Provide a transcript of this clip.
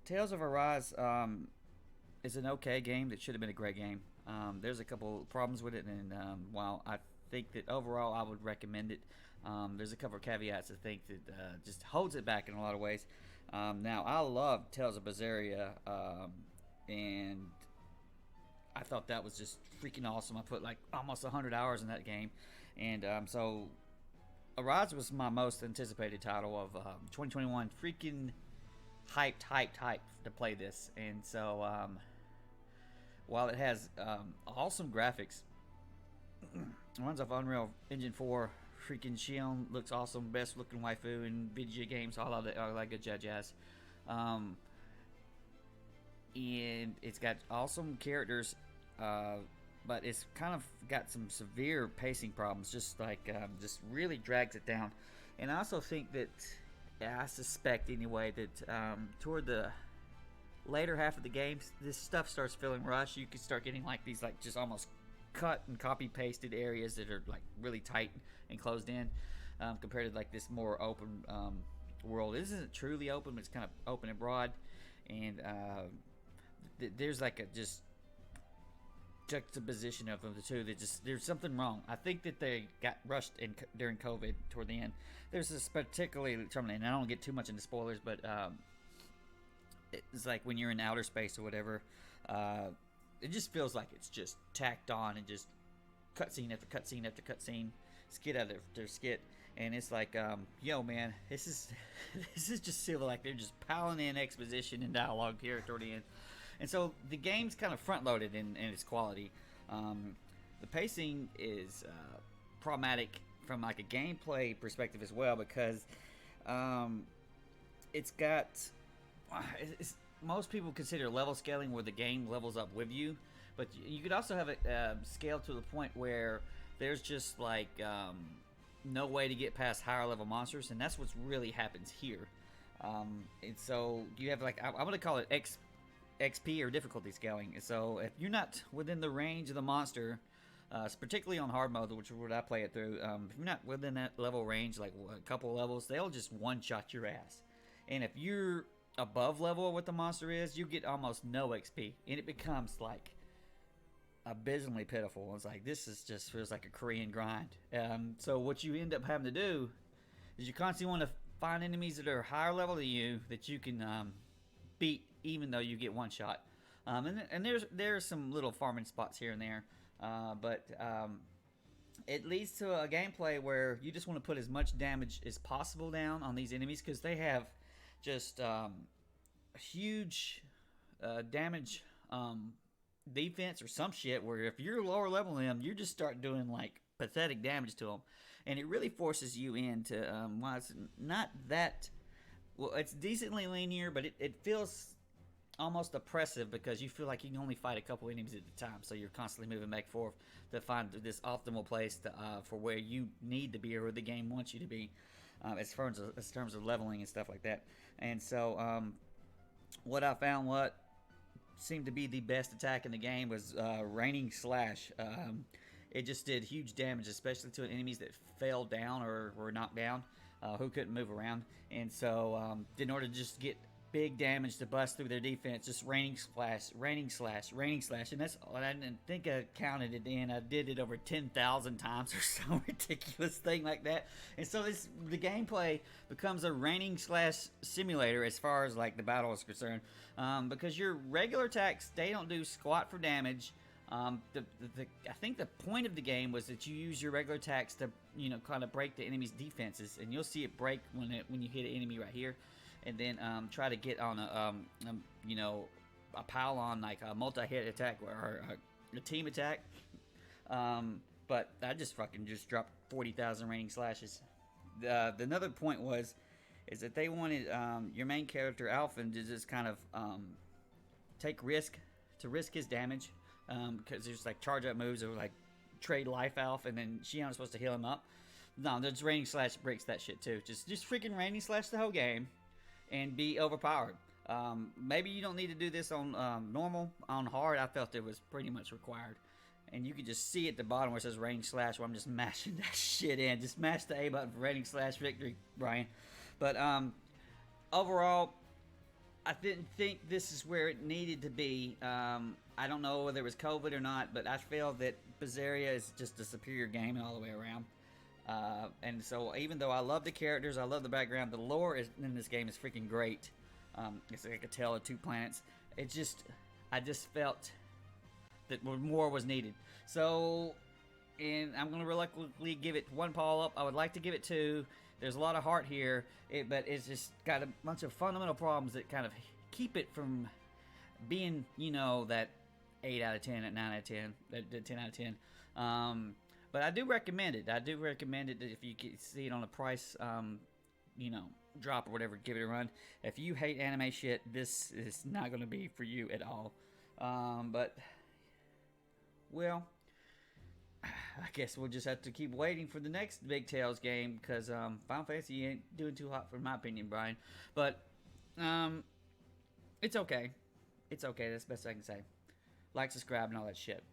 Tales of Arise is an okay game that should have been a great game. There's a couple problems with it, and while I think that overall I would recommend it, there's a couple of caveats I think that just holds it back in a lot of ways. Now, I love Tales of Beseria, and I thought that was just freaking awesome. I put like almost 100 hours in that game, and so Arise was my most anticipated title of 2021. Freaking hyped to play this. And so, while it has awesome graphics, it runs off Unreal Engine 4. Freaking Shion looks awesome, best looking waifu in video games, all of that, all that good jazz. Um, and it's got awesome characters, but it's kind of got some severe pacing problems, just really drags it down. And I also think that, I suspect anyway, that toward the later half of the game, this stuff starts feeling rushed. You can start getting like these like just almost cut and copy pasted areas that are like really tight and closed in, compared to like this more open world. It isn't truly open, but it's kind of open and broad, and there's like a just juxtaposition of the two that just there's something wrong. I think that they got rushed during COVID toward the end. There's this particularly, and I don't get too much into spoilers, but it's like when you're in outer space or whatever, it just feels like it's just tacked on and just cutscene after cutscene after cutscene, skit after skit, and it's like, yo man, this is this is just feel like they're just piling in exposition and dialogue here toward the end. And so the game's kind of front loaded in its quality. The pacing is problematic from like a gameplay perspective as well, because it's got most people consider level scaling where the game levels up with you, but you could also have it scaled to the point where there's just like no way to get past higher level monsters, and that's what really happens here. And so you have like, I'm going to call it XP or difficulty scaling. So if you're not within the range of the monster, particularly on hard mode, which is what I play it through, if you're not within that level range, like a couple levels, they'll just one-shot your ass. And if you're above level of what the monster is, you get almost no XP, and it becomes like abysmally pitiful. It's like, this is just feels like a Korean grind. So what you end up having to do is you constantly want to find enemies that are higher level than you that you can beat, even though you get one shot. And there's some little farming spots here and there, but it leads to a gameplay where you just want to put as much damage as possible down on these enemies, because they have just huge damage defense or some shit, where if you're lower level than them, you just start doing like pathetic damage to them, and it really forces you into while it's not that well, it's decently linear, but it feels almost oppressive, because you feel like you can only fight a couple enemies at a time, so you're constantly moving back and forth to find this optimal place to, for where you need to be or where the game wants you to be, as terms of leveling and stuff like that. And so what I found, what seemed to be the best attack in the game, was Raining Slash. It just did huge damage, especially to enemies that fell down or were knocked down, who couldn't move around. And so in order to just get big damage to bust through their defense, just Raining Slash, Raining Slash, Raining Slash. And that's, I didn't think I counted it in. I did it over 10,000 times or some ridiculous thing like that. And so the gameplay becomes a Raining Slash simulator as far as like the battle is concerned, because your regular attacks, they don't do squat for damage. I think the point of the game was that you use your regular attacks to, kind of break the enemy's defenses, and you'll see it break when you hit an enemy right here, and then try to get on a pile on like a multi-hit attack or a team attack. But I just dropped 40,000 Raining Slashes. The another point is that they wanted your main character Alphen to just kind of risk his damage. Because there's like charge up moves or like trade life Alph, and then Shion's supposed to heal him up. No, the Raining Slash breaks that shit too. Just freaking Raining Slash the whole game and be overpowered. Maybe you don't need to do this on normal. On hard, I felt it was pretty much required. And you can just see at the bottom where it says Raining Slash, where I'm just mashing that shit in. Just mash the A button for Raining Slash victory, Brian. But overall, I didn't think this is where it needed to be. I don't know whether it was COVID or not, but I feel that Beseria is just a superior game all the way around. And so, even though I love the characters, I love the background, the lore in this game is freaking great. It's like a tale of two planets. I just felt that more was needed. So, and I'm going to reluctantly give it one paw up. I would like to give it two. There's a lot of heart here, but it's just got a bunch of fundamental problems that kind of keep it from being, that 8 out of 10, at 9 out of 10, that 10 out of 10. But I do recommend it. I do recommend it if you can see it on a price, drop or whatever, give it a run. If you hate anime shit, this is not going to be for you at all. But, well, I guess we'll just have to keep waiting for the next Big Tales game, because Final Fantasy ain't doing too hot for my opinion, Brian. But it's okay. It's okay. That's the best I can say. Like, subscribe, and all that shit.